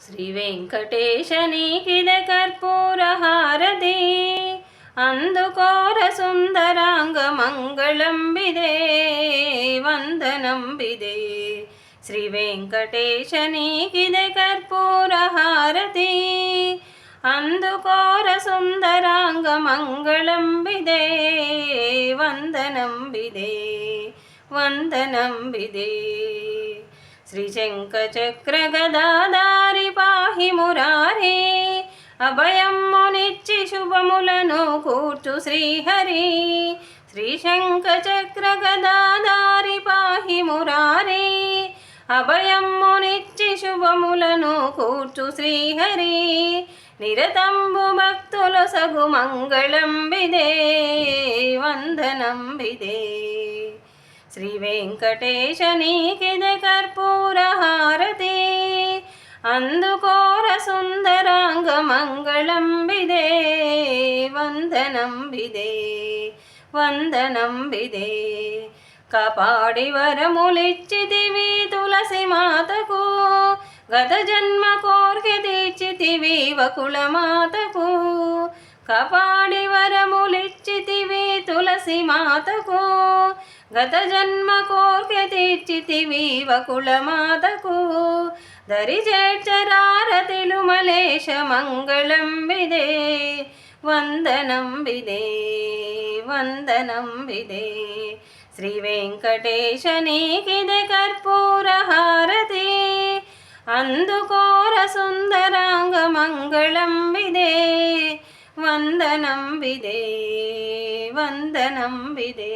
శ్రీ వెంకటేశ నీకిదే కర్పూర హారతి అందుకోర సుందరాంగ మంగళం బిదే వందనం బిదే. శ్రీ వెంకటేశ నీకిదే కర్పూర హారతి అందుకోర సుందరాంగ మంగళం బిదే వందనం బిదే వందనం బిదే. శ్రీశంఖ చక్ర గదాధారి పాహి మురారి అభయమ్మునిచ్చి శుభములను కూర్చు శ్రీహరి. శ్రీశంఖ చక్ర గదాధారి పాహి మురారి అభయమ్మునిచ్చి శుభములను కూర్చు శ్రీహరి. నిరతంబు భక్తుల సగు మంగళం బిదే వందనం బిదే. శ్రీ వెంకటేశ నీకిదే కర్పూర హారతి అందుకోర సుందరాంగ మంగళం బిదే వందనం బిదే వందనం బిదే. కాపాడి వరములిచ్చితివి తులసి మాతకు గత జన్మ కోర్కె తీర్చితివి వకుల మాతకు. కాపాడి వరములిచ్చితివి తులసి మాతకు గత జన్మ కోర్కె తీర్చితివి వకుల మాతకు. దరి చేర్చరారతిలు మలేశ మంగళం బిదే వందనం బిదే వందనం బిదే. శ్రీ వెంకటేశ నీకిదే కర్పూర హారతి అందుకోర సుందరాంగ మంగళం బిదే వందనం బిదే వందనం బిదే.